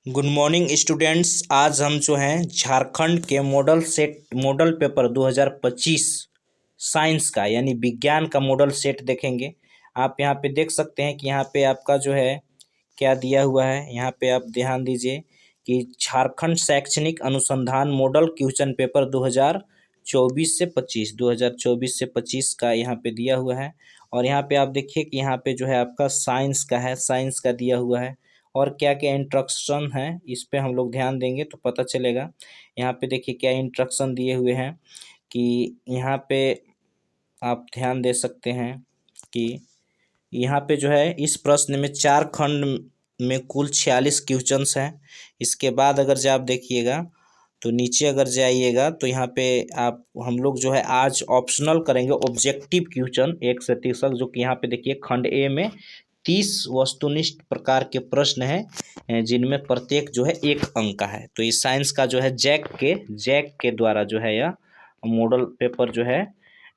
Good morning students. आज हम जो हैं झारखंड के मॉडल पेपर 2025 साइंस का यानी विज्ञान का मॉडल सेट देखेंगे। आप यहाँ पे देख सकते हैं कि यहाँ पे आपका जो है क्या दिया हुआ है। यहाँ पे आप ध्यान दीजिए कि झारखंड शैक्षणिक अनुसंधान मॉडल क्वेश्चन पेपर 2024 से 25 का यहाँ पे दिया हुआ है। और यहाँ पे आप देखिए कि यहाँ पे जो है आपका साइंस का है, साइंस का दिया हुआ है और क्या क्या इंस्ट्रक्शन है इस पे हम लोग ध्यान देंगे तो पता चलेगा। यहाँ पे देखिए क्या इंस्ट्रक्शन दिए हुए हैं कि यहाँ पे आप ध्यान दे सकते हैं कि यहाँ पे जो है इस प्रश्न में 4 खंड में कुल 46 क्वेश्चंस हैं। इसके बाद अगर जो आप देखिएगा तो नीचे अगर जाइएगा तो यहाँ पे आप हम लोग जो है आज ऑप्शनल करेंगे ऑब्जेक्टिव क्वेश्चन 1 से 30 तक, जो कि यहाँ पे देखिए खंड ए में 30 वस्तुनिष्ठ प्रकार के प्रश्न हैं जिनमें प्रत्येक जो है 1 अंक का है। तो इस साइंस का जो है जैक के द्वारा जो है यह मॉडल पेपर जो है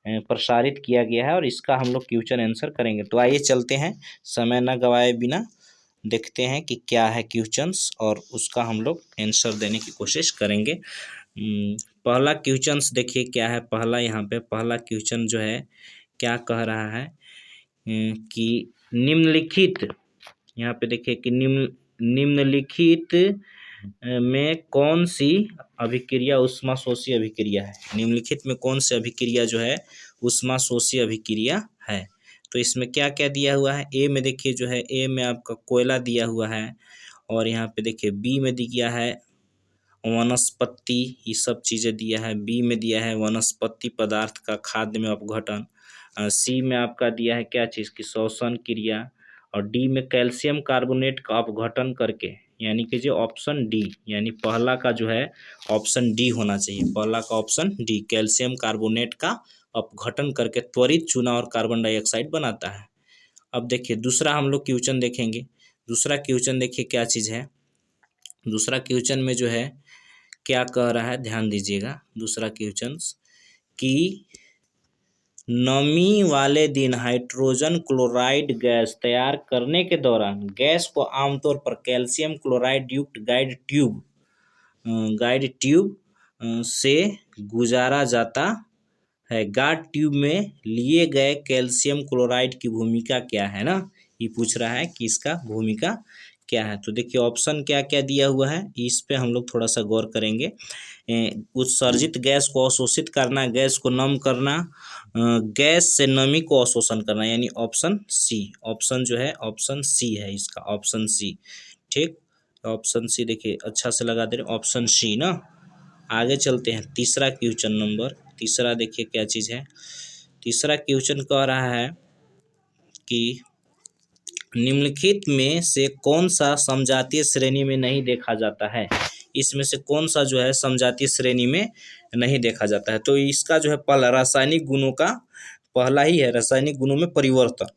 प्रसारित किया गया है और इसका हम लोग क्वेश्चन आंसर करेंगे। तो आइए चलते हैं, समय न गवाए बिना देखते हैं कि क्या है क्वेश्चंस और उसका हम लोग आंसर देने की कोशिश करेंगे। पहला क्वेश्चंस देखिए क्या है। यहाँ पे पहला क्वेश्चन जो है क्या कह रहा है कि निम्नलिखित, यहाँ पे देखिए कि निम्नलिखित में कौन सी अभिक्रिया ऊष्माशोषी अभिक्रिया है। निम्नलिखित में कौन सी अभिक्रिया जो है ऊष्माशोषी अभिक्रिया है। तो इसमें क्या क्या दिया हुआ है। ए में देखिए जो है ए में आपका कोयला दिया हुआ है और यहाँ पे देखिए बी में दिया है वनस्पति, ये सब चीज़ें दिया है। बी में दिया है वनस्पति पदार्थ का खाद्य में अपघटन। सी में आपका दिया है क्या चीज़ की श्वसन क्रिया। और डी में कैल्शियम कार्बोनेट का अपघटन करके, यानी कि जो ऑप्शन डी यानी पहला का जो है ऑप्शन डी होना चाहिए। पहला का ऑप्शन डी कैल्शियम कार्बोनेट का अपघटन करके त्वरित चूना और कार्बन डाइऑक्साइड बनाता है। अब देखिए दूसरा हम लोग क्वेश्चन देखेंगे। दूसरा क्वेश्चन देखिए क्या चीज़ है। दूसरा क्वेश्चन में जो है क्या कह रहा है, ध्यान दीजिएगा। दूसरा क्वेश्चन कि नमी वाले दिन हाइड्रोजन क्लोराइड गैस तैयार करने के दौरान गैस को आमतौर पर कैल्शियम क्लोराइड युक्त गाइड ट्यूब से गुजारा जाता है। गाइड ट्यूब में लिए गए कैल्शियम क्लोराइड की भूमिका क्या है ना, ये पूछ रहा है कि इसका भूमिका क्या है। तो देखिए ऑप्शन क्या क्या दिया हुआ है, इस पे हम लोग थोड़ा सा गौर करेंगे। उत्सर्जित गैस को अवशोषित करना, गैस को नम करना, गैस से नमी को अवशोषण करना, यानी ऑप्शन सी। ऑप्शन जो है ऑप्शन सी है इसका, ऑप्शन सी। ठीक, ऑप्शन सी देखिए अच्छा से लगा दे रहे, ऑप्शन सी ना। आगे चलते हैं तीसरा क्वेश्चन नंबर। तीसरा देखिए क्या चीज़ है। तीसरा क्वेश्चन कह रहा है कि निम्नलिखित में से कौन सा समजातीय श्रेणी में नहीं देखा जाता है। इसमें से कौन सा जो है समजातीय श्रेणी में नहीं देखा जाता है। तो इसका जो है पहला रासायनिक गुणों का पहला ही है, रासायनिक गुणों में परिवर्तन,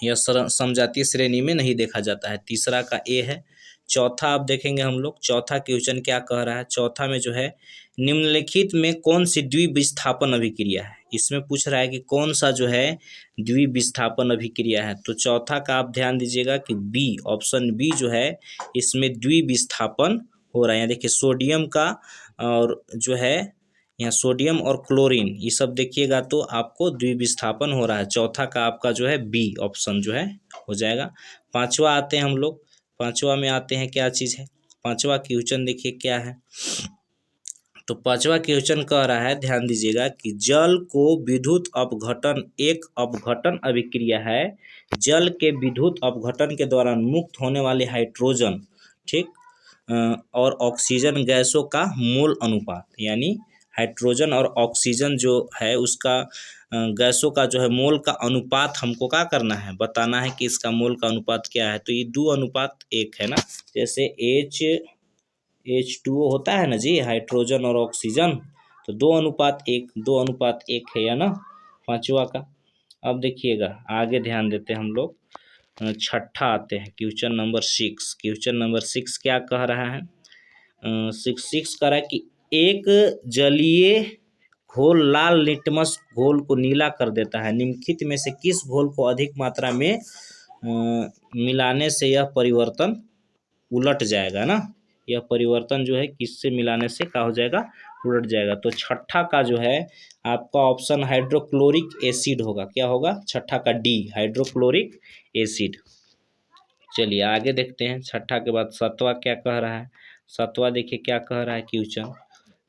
यह समजातीय श्रेणी में नहीं देखा जाता है। तीसरा का ए है। चौथा आप देखेंगे हम लोग, चौथा क्वेश्चन क्या कह रहा है। चौथा में जो है निम्नलिखित में कौन सी द्विविस्थापन अभिक्रिया है। इसमें पूछ रहा है कि कौन सा जो है द्विविस्थापन अभिक्रिया है। तो चौथा का आप ध्यान दीजिएगा कि बी, ऑप्शन बी जो है इसमें द्विविस्थापन हो रहा है। यहाँ देखिए सोडियम का और जो है यहाँ सोडियम और क्लोरीन, ये सब देखिएगा तो आपको द्विविस्थापन हो रहा है। चौथा का आपका जो है बी ऑप्शन जो है हो जाएगा। पांचवा आते हैं हम लोग। पांचवा में आते हैं क्या चीज़ है। पांचवा क्वेश्चन देखिए क्या है। तो पांचवा क्वेश्चन कह रहा है, ध्यान दीजिएगा कि जल को विद्युत अपघटन एक अपघटन अभिक्रिया है। जल के विद्युत अपघटन के दौरान मुक्त होने वाले हाइड्रोजन, ठीक, और ऑक्सीजन गैसों का मोल अनुपात, यानी हाइड्रोजन और ऑक्सीजन जो है उसका गैसों का जो है मोल का अनुपात हमको क्या करना है, बताना है कि इसका मोल का अनुपात क्या है। तो ये 2:1 है ना। जैसे H2O होता है ना जी, हाइड्रोजन और ऑक्सीजन, तो 2:1 है या ना पांचवा का। अब देखिएगा आगे ध्यान देते हैं हम लोग। छठा आते हैं क्वेश्चन नंबर 6। क्वेश्चन नंबर 6 क्या कह रहा है। 6 कह रहा है कि एक जलीय घोल लाल लिटमस घोल को नीला कर देता है। निम्नलिखित में से किस घोल को अधिक मात्रा में मिलाने से यह परिवर्तन उलट जाएगा ना, यह परिवर्तन जो है किससे मिलाने से क्या हो जाएगा, उलट जाएगा। तो छठा का जो है आपका ऑप्शन हाइड्रोक्लोरिक एसिड होगा। क्या होगा, छठा का डी, हाइड्रोक्लोरिक एसिड। चलिए आगे देखते हैं, छठा के बाद सातवां क्या कह रहा है। सातवां देखिए क्या कह रहा है क्वेश्चन,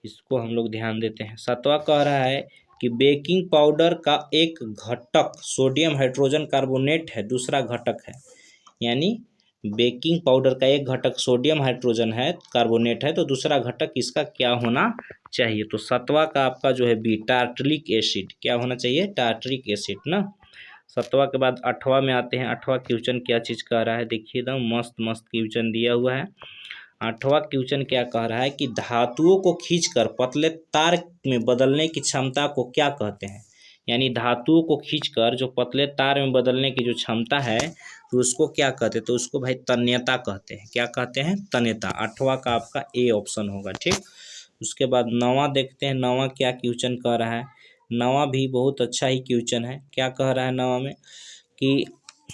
इसको हम लोग ध्यान देते हैं। सातवां कह रहा है कि बेकिंग पाउडर का एक घटक सोडियम हाइड्रोजन कार्बोनेट है, दूसरा घटक है, यानी बेकिंग पाउडर का एक घटक सोडियम हाइड्रोजन है कार्बोनेट है, तो दूसरा घटक इसका क्या होना चाहिए। तो सातवां का आपका जो है बी, टार्टरिक एसिड। क्या होना चाहिए, टार्टरिक एसिड ना। सातवां के बाद आठवां में आते हैं। आठवां क्वेश्चन क्या चीज़ कह रहा है, देखिए एकदम मस्त मस्त क्वेश्चन दिया हुआ है। आठवां क्वेश्चन क्या कह रहा है कि धातुओं को खींचकर पतले तार में बदलने की क्षमता को क्या कहते हैं। यानी धातुओं को खींचकर जो पतले तार में बदलने की जो क्षमता है, तो उसको क्या कहते हैं, तो उसको भाई तन्यता कहते हैं। क्या कहते हैं, तन्यता। आठवां का आपका ए ऑप्शन होगा, ठीक। उसके बाद नौवां देखते हैं, नौवां क्या क्वेश्चन कह रहा है। नौवां भी बहुत अच्छा ही क्वेश्चन है। क्या कह रहा है नौवां में कि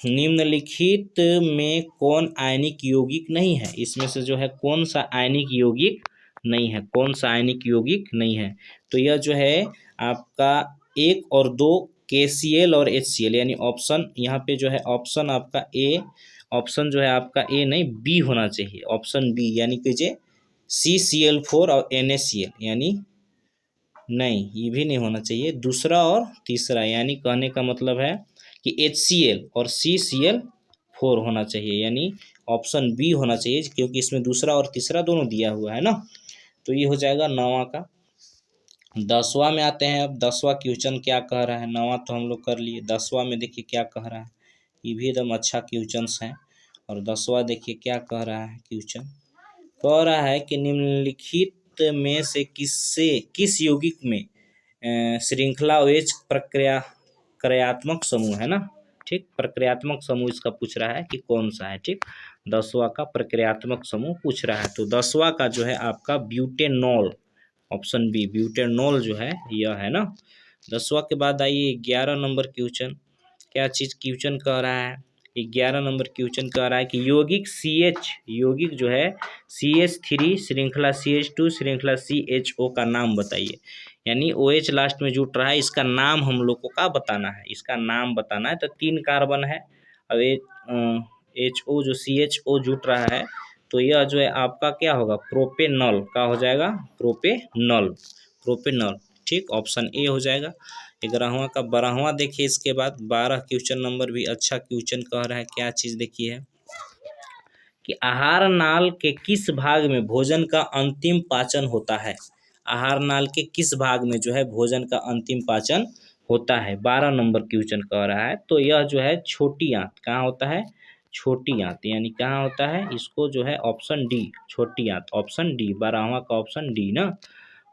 निम्नलिखित में कौन आयनिक यौगिक नहीं है, इसमें से जो है कौन सा आयनिक यौगिक नहीं है, कौन सा आयनिक यौगिक नहीं है। तो यह जो है आपका 1 और 2 KCl और HCl, यानी ऑप्शन यहाँ पे जो है ऑप्शन आपका ए, ऑप्शन जो है आपका ए नहीं बी होना चाहिए, ऑप्शन बी, यानी कि जे CCl4 और NaCl, यानी नहीं ये भी नहीं होना चाहिए, दूसरा और तीसरा, यानी कहने का मतलब है कि HCl और CCl4 होना चाहिए, यानी ऑप्शन बी होना चाहिए, क्योंकि इसमें दूसरा और तीसरा दोनों दिया हुआ है ना। तो ये हो जाएगा नौवां का। 10वां में आते हैं। अब 10वां क्वेश्चन क्या कह रहा है, नौवां तो हम लोग कर लिए, 10वां में देखिए क्या कह रहा है, ये भी एकदम अच्छा क्वेश्चन है। और 10वां देखिए क्या कह रहा है क्वेश्चन, कह रहा है कि निम्नलिखित में से किस यौगिक में श्रृंखला OH प्रक्रियात्मक समूह है ना, ठीक। प्रक्रियात्मक समूह इसका पूछ रहा है कि कौन सा है, ठीक। 10वां का प्रक्रियात्मक समूह पूछ रहा है। तो 10वां का जो है आपका ब्यूटेनॉल, ऑप्शन बी, ब्यूटेनॉल जो है यह है ना। 10वां के बाद आइए 11 नंबर क्वेश्चन। क्या चीज़ क्वेश्चन कह रहा है, 11 नंबर क्वेश्चन कह रहा है कि यौगिक CH, यौगिक जो है CH3 श्रृंखला CH2 श्रृंखला CHO का नाम बताइए। यानी OH लास्ट में जुट रहा है, इसका नाम हम लोग को क्या बताना है, इसका नाम बताना है। तो 3 कार्बन है, अब HO जो CHO जुट रहा है, तो यह जो है आपका क्या होगा, प्रोपेनॉल का हो जाएगा, प्रोपेनॉल, प्रोपेनॉल, ठीक। ऑप्शन ए हो जाएगा। 11वां का 12वां देखिए, इसके बाद 12 क्वेश्चन नंबर भी अच्छा क्वेश्चन कह रहा है। क्या चीज़ देखिए कि आहार नाल के किस भाग में भोजन का अंतिम पाचन होता है। आहार नाल के किस भाग में जो है भोजन का अंतिम पाचन होता है, 12 नंबर क्वेश्चन कह रहा है। तो यह जो है छोटी आंत, कहाँ होता है, छोटी आंत, यानी कहाँ होता है, इसको जो है ऑप्शन डी, छोटी आंत, ऑप्शन डी, 12वां का ऑप्शन डी ना।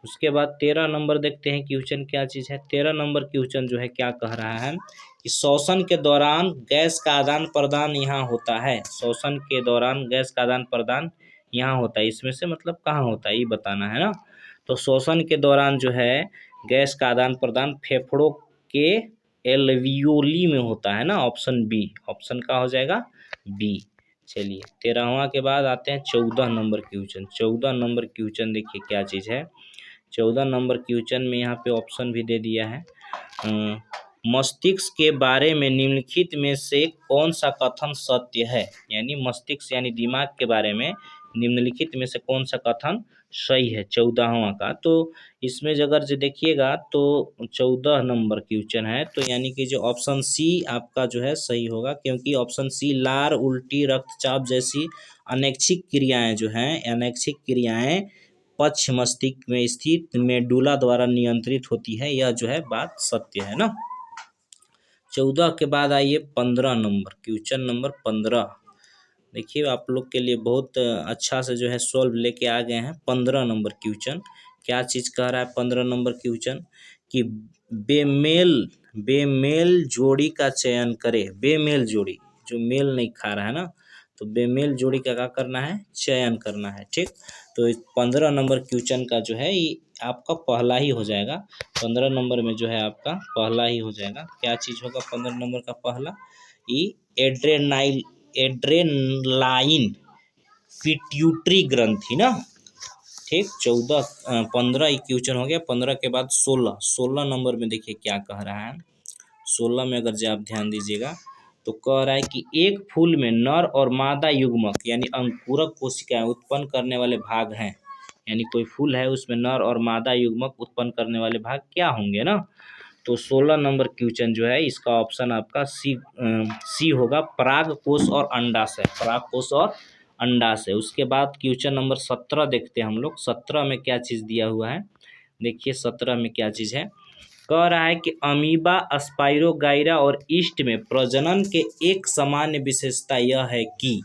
उसके बाद 13 नंबर देखते हैं क्वेश्चन क्या चीज़ है। 13 नंबर क्वेश्चन जो है क्या कह रहा है कि श्वसन के दौरान गैस का आदान प्रदान यहाँ होता है। श्वसन के दौरान गैस का आदान प्रदान यहाँ होता है, इसमें से मतलब कहाँ होता है ये बताना है ना। तो श्वसन के दौरान जो है गैस का आदान प्रदान फेफड़ों के एल्वियोली में होता है ना, ऑप्शन बी, ऑप्शन का हो जाएगा बी। चलिए 13वां के बाद आते हैं 14 नंबर क्वेश्चन। 14 नंबर क्वेश्चन देखिए क्या चीज़ है। 14 नंबर क्वेश्चन में यहाँ पे ऑप्शन भी दे दिया है। मस्तिष्क के बारे में निम्नलिखित में से कौन सा कथन सत्य है, यानी मस्तिष्क यानी दिमाग के बारे में निम्नलिखित में से कौन सा कथन सही है, 14वां का। तो इसमें अगर जो देखिएगा तो 14 नंबर क्वेश्चन है, तो यानी कि जो ऑप्शन सी आपका जो है सही होगा, क्योंकि ऑप्शन सी लार, उल्टी, रक्तचाप जैसी अनैच्छिक क्रियाएं जो हैं, अनैच्छिक क्रियाएं पक्ष मस्तिष्क में स्थित मेडुला द्वारा नियंत्रित होती है, यह जो है बात सत्य है ना। 14 के बाद आइए 15 नंबर क्वेश्चन नंबर 15। देखिए आप लोग के लिए बहुत अच्छा से जो है सॉल्व लेके आ गए हैं। 15 नंबर क्वेश्चन क्या चीज़ कह रहा है, 15 नंबर क्वेश्चन कि बेमेल जोड़ी का चयन करे। बेमेल जोड़ी, जो मेल नहीं खा रहा है ना, तो बेमेल जोड़ी का क्या करना है, चयन करना है, ठीक। तो 15 नंबर क्वेश्चन का जो है ये आपका पहला ही हो जाएगा। 15 नंबर में जो है आपका पहला ही हो जाएगा। क्या चीज़ होगा 15 नंबर का पहला, ये एड्रेनाइन पिट्यूटरी ग्रंथि ना, ठीक। 15 क्वेश्चन हो गया। 15 के बाद 16 नंबर में देखिए क्या कह रहा है। 16 में अगर जो आप ध्यान दीजिएगा तो कह रहा है कि एक फूल में नर और मादा युग्मक यानी अंकुरक कोशिकाएं उत्पन्न करने वाले भाग हैं। यानी कोई फूल है उसमें नर और मादा युग्मक उत्पन्न करने वाले भाग क्या होंगे ना। तो 16 नंबर क्वेश्चन जो है इसका ऑप्शन आपका सी होगा, परागकोश और अंडाशय। परागकोश और अंडाशय। उसके बाद क्वेश्चन नंबर 17 देखते हैं हम लोग। 17 में क्या चीज़ दिया हुआ है, देखिए 17 में क्या चीज़ है। कह रहा है कि अमीबा, स्पाइरोगाइरा और ईस्ट में प्रजनन के एक सामान्य विशेषता यह है कि,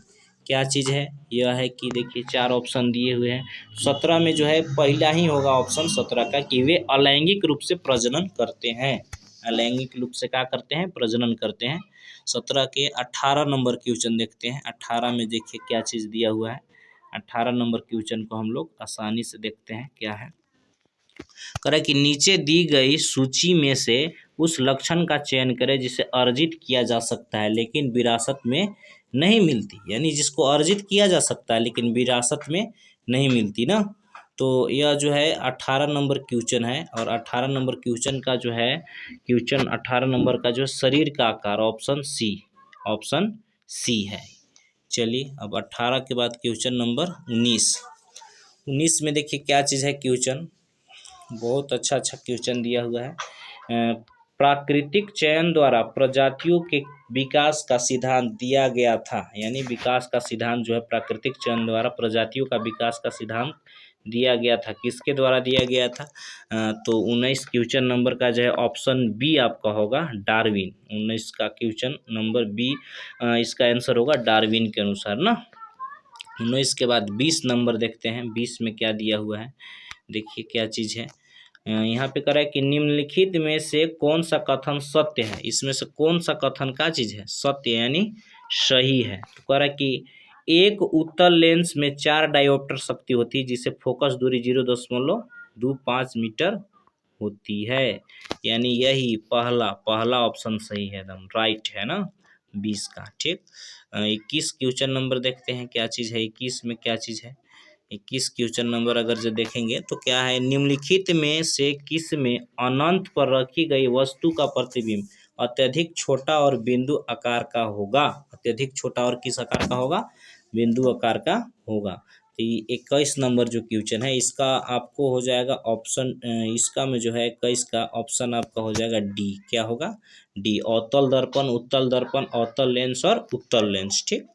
क्या चीज़ है, यह है कि देखिए 4 ऑप्शन दिए हुए हैं। 17 में जो है पहला ही होगा ऑप्शन 17 का कि वे अलैंगिक रूप से प्रजनन करते हैं। अलैंगिक रूप से क्या करते हैं, प्रजनन करते हैं। 17 के 18 नंबर क्वेश्चन देखते हैं। 18 में देखिए क्या चीज़ दिया हुआ है। 18 नंबर क्वेश्चन को हम लोग आसानी से देखते हैं क्या है। कह रहा है कि नीचे दी गई सूची में से उस लक्षण का चयन करें जिसे अर्जित किया जा सकता है लेकिन विरासत में नहीं मिलती। यानी जिसको अर्जित किया जा सकता है लेकिन विरासत में नहीं मिलती ना। तो यह जो है 18 नंबर क्वेश्चन है। और 18 नंबर क्वेश्चन का जो है, क्वेश्चन 18 नंबर का जो शरीर का आकार ऑप्शन सी है। चलिए अब 18 के बाद क्वेश्चन नंबर 19 में देखिए क्या चीज़ है। क्वेश्चन बहुत अच्छा क्वेश्चन दिया हुआ है। प्राकृतिक चयन द्वारा प्रजातियों के विकास का सिद्धांत दिया गया था। यानी विकास का सिद्धांत जो है प्राकृतिक चयन द्वारा प्रजातियों का विकास का सिद्धांत दिया गया था। किसके द्वारा दिया गया था? तो 19 क्वेश्चन नंबर का जो है ऑप्शन बी आपका होगा, डार्विन। 19 का क्वेश्चन नंबर बी इसका आंसर होगा डार्विन के अनुसार ना। 19 के बाद 20 नंबर देखते हैं। 20 में क्या दिया हुआ है, देखिए क्या चीज़ है। यहाँ पे कह रहा है कि निम्नलिखित में से कौन सा कथन सत्य है। इसमें से कौन सा कथन का चीज़ है, सत्य यानी सही है। तो कह रहा है कि एक उत्तल लेंस में 4 डायोप्टर शक्ति होती है जिसे फोकस दूरी 0.25 मीटर होती है। यानी यही पहला ऑप्शन सही है, एकदम राइट है ना 20 का, ठीक। 21 क्वेश्चन नंबर देखते हैं क्या चीज़ है। 21 में क्या चीज़ है। 21 क्वेश्चन नंबर अगर जो देखेंगे तो क्या है, निम्नलिखित में से किस में अनंत पर रखी गई वस्तु का प्रतिबिंब अत्यधिक छोटा और बिंदु आकार का होगा। अत्यधिक छोटा और किस आकार का होगा, बिंदु आकार का होगा। तो 21 नंबर जो क्वेश्चन है इसका आपको हो जाएगा ऑप्शन, इसका में जो है 21 का ऑप्शन आपका हो जाएगा डी। क्या होगा, डी। अवतल दर्पण, उत्तल दर्पण, अवतल लेंस और उत्तल लेंस, ठीक।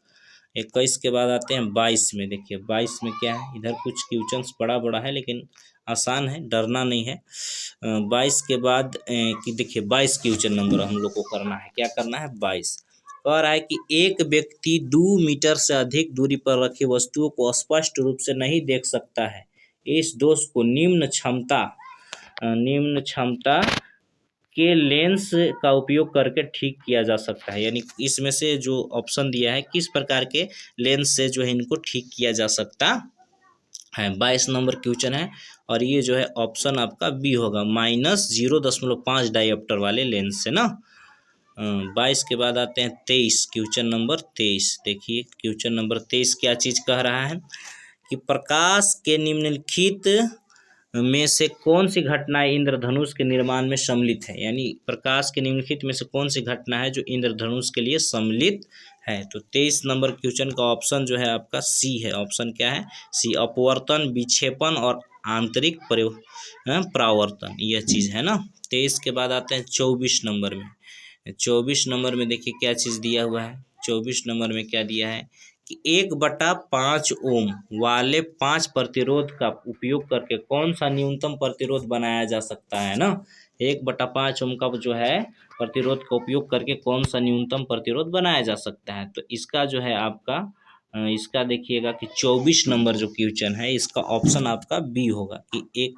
21 के बाद आते हैं 22 में। देखिए 22 में क्या है, इधर कुछ क्वेश्चंस बड़ा है लेकिन आसान है, डरना नहीं है। 22 के बाद कि देखिए 22 क्वेश्चन नंबर हम लोग को करना है। क्या करना है, 22 कह रहा है कि एक व्यक्ति 2 मीटर से अधिक दूरी पर रखी वस्तुओं को स्पष्ट रूप से नहीं देख सकता है। इस दोष को निम्न क्षमता के लेंस का उपयोग करके ठीक किया जा सकता है। यानी इसमें से जो ऑप्शन दिया है किस प्रकार के लेंस से जो है इनको ठीक किया जा सकता है। 22 नंबर क्वेश्चन है और ये जो है ऑप्शन आपका बी होगा, -0.5 डायोप्टर वाले लेंस से ना। 22 के बाद आते हैं 23 क्वेश्चन नंबर 23। देखिए क्वेश्चन नंबर 23 क्या चीज़ कह रहा है कि प्रकाश के निम्नलिखित में से कौन सी घटनाएं इंद्रधनुष के निर्माण में सम्मिलित है। यानी प्रकाश के निम्नलिखित में से कौन सी घटना है जो इंद्रधनुष के लिए सम्मिलित है। तो 23 नंबर क्वेश्चन का ऑप्शन जो है आपका सी है। ऑप्शन क्या है, सी। अपवर्तन, विक्षेपण और आंतरिक परावर्तन, यह चीज़ है ना। 23 के बाद आते हैं 24 नंबर में। 24 नंबर में देखिए क्या चीज़ दिया हुआ है। 24 नंबर में क्या दिया है कि 1/5 ओम वाले 5 प्रतिरोध का उपयोग करके कौन सा न्यूनतम प्रतिरोध बनाया जा सकता है ना। 1/5 ओम का जो है प्रतिरोध का उपयोग करके कौन सा न्यूनतम प्रतिरोध बनाया जा सकता है। तो इसका जो है आपका इसका देखिएगा कि 24 नंबर जो क्वेश्चन है इसका ऑप्शन आपका बी होगा कि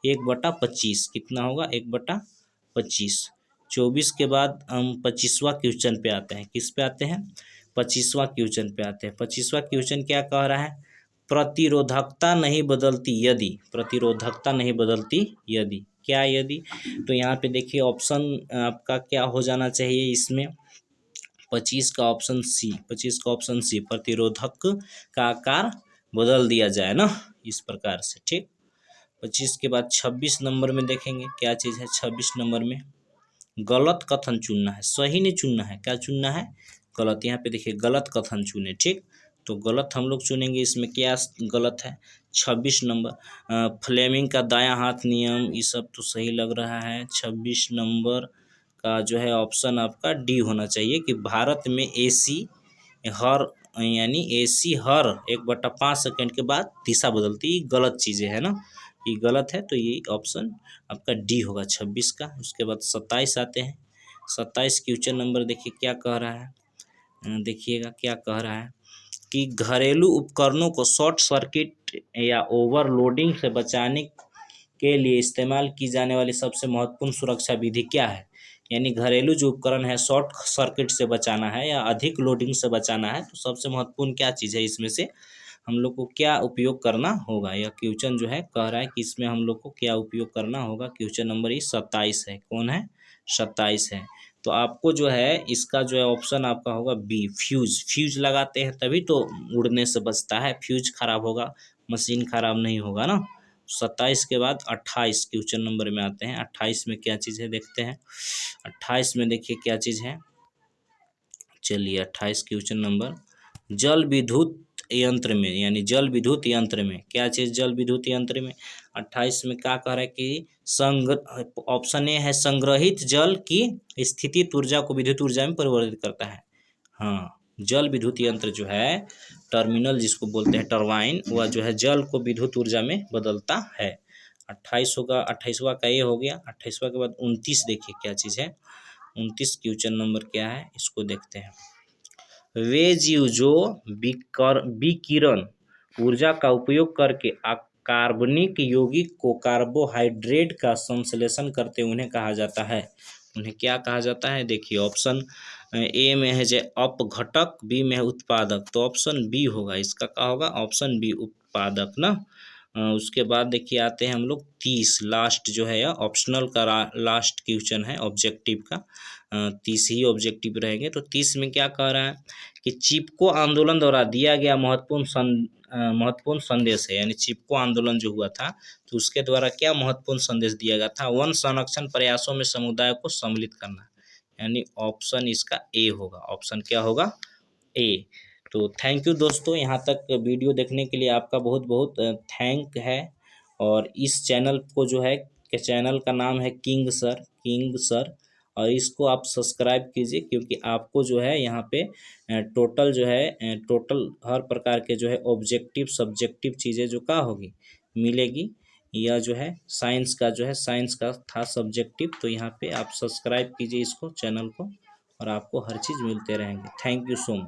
1/25 कितना होगा, 1/25। 24 के बाद हम 25वां क्वेश्चन पे आते हैं। किस पे आते हैं, 25वां क्वेश्चन पे आते हैं। 25वां क्वेश्चन क्या कह रहा है, प्रतिरोधकता नहीं बदलती यदि, प्रतिरोधकता नहीं बदलती यदि, क्या यदि। तो यहाँ पे देखिए ऑप्शन आपका क्या हो जाना चाहिए इसमें, 25 का ऑप्शन सी, 25 का ऑप्शन सी, प्रतिरोधक का आकार बदल दिया जाए ना इस प्रकार से, ठीक। 25 के बाद 26 नंबर में देखेंगे क्या चीज़ है। 26 नंबर में गलत कथन चुनना है, सही नहीं चुनना है। क्या चुनना है? गलत। यहाँ पे देखिए गलत कथन चुने, ठीक। तो गलत हम लोग चुनेंगे। इसमें क्या गलत है? 26 नंबर फ्लेमिंग का दायां हाथ नियम, ये सब तो सही लग रहा है। 26 नंबर का जो है ऑप्शन आपका डी होना चाहिए कि भारत में एसी हर यानी एसी हर 1/5 सेकेंड के बाद दिशा बदलती, ये गलत चीज़ें है ना, ये गलत है। तो ये ऑप्शन आपका डी होगा 26 का। उसके बाद 27 आते हैं। 27 क्वेश्चन नंबर देखिए क्या कह रहा है, देखिएगा क्या कह रहा है कि घरेलू उपकरणों को शॉर्ट सर्किट या ओवरलोडिंग से बचाने के लिए इस्तेमाल की जाने वाली सबसे महत्वपूर्ण सुरक्षा विधि क्या है। यानी घरेलू जो उपकरण है शॉर्ट सर्किट से बचाना है या अधिक लोडिंग से बचाना है, तो सबसे महत्वपूर्ण क्या चीज़ है इसमें से हम लोग को क्या उपयोग करना होगा। यह क्वेश्चन जो है कह रहा है कि इसमें हम लोग को क्या उपयोग करना होगा। क्वेश्चन नंबर 27 है। कौन है? 27 है। तो आपको जो है इसका जो है ऑप्शन आपका होगा बी, फ्यूज। फ्यूज लगाते हैं तभी तो उड़ने से बचता है। फ्यूज खराब होगा, मशीन खराब नहीं होगा ना। 27 के बाद 28 क्वेश्चन नंबर में आते हैं। 28 में क्या चीज़ है देखते हैं। 28 में देखिए क्या चीज़ है। चलिए 28 क्वेश्चन नंबर, जल विद्युत यंत्र में, यानी जल विद्युत यंत्र में क्या चीज़, जल विद्युत यंत्र में 28 में क्या कह रहा है कि ऑप्शन ए है संग्रहित जल की स्थितिज ऊर्जा को विद्युत ऊर्जा में परिवर्तित करता है। हाँ, जल विद्युत यंत्र जो है, टर्मिनल जिसको बोलते हैं टरबाइन, वह जो है जल को विद्युत ऊर्जा में बदलता है। 28 होगा, 28वां का ये हो गया। 28वां के बाद 29 देखिए क्या चीज़ है। 29 क्वेश्चन नंबर क्या है इसको देखते हैं। वे जीव जो विकिरण ऊर्जा का उपयोग करके कार्बनिक यौगिक को कार्बोहाइड्रेट का संश्लेषण करते उन्हें कहा जाता है। उन्हें क्या कहा जाता है? देखिए ऑप्शन ए में है जो अपघटक, बी में है उत्पादक, तो ऑप्शन बी होगा इसका। क्या होगा? ऑप्शन बी, उत्पादक ना। उसके बाद देखिए आते हैं हम लोग 30, लास्ट जो है ऑप्शनल का लास्ट क्वेश्चन है ऑब्जेक्टिव का। 30 ही ऑब्जेक्टिव रहेंगे। तो 30 में क्या कह रहा है कि चिपको आंदोलन द्वारा दिया गया महत्वपूर्ण संदेश है। यानी चिपको आंदोलन जो हुआ था तो उसके द्वारा क्या महत्वपूर्ण संदेश दिया गया था? वन संरक्षण प्रयासों में समुदाय को सम्मिलित करना। यानी ऑप्शन इसका ए होगा। ऑप्शन क्या होगा? ए। तो थैंक यू दोस्तों, यहाँ तक वीडियो देखने के लिए आपका बहुत बहुत थैंक है। और इस चैनल को जो है, के चैनल का नाम है किंग सर, और इसको आप सब्सक्राइब कीजिए क्योंकि आपको जो है यहाँ पे टोटल जो है टोटल हर प्रकार के जो है ऑब्जेक्टिव सब्जेक्टिव चीज़ें जो क्या होगी मिलेगी। यह जो है साइंस का जो है, साइंस का था सब्जेक्टिव। तो यहाँ पे आप सब्सक्राइब कीजिए इसको, चैनल को, और आपको हर चीज़ मिलते रहेंगे। Thank you so much.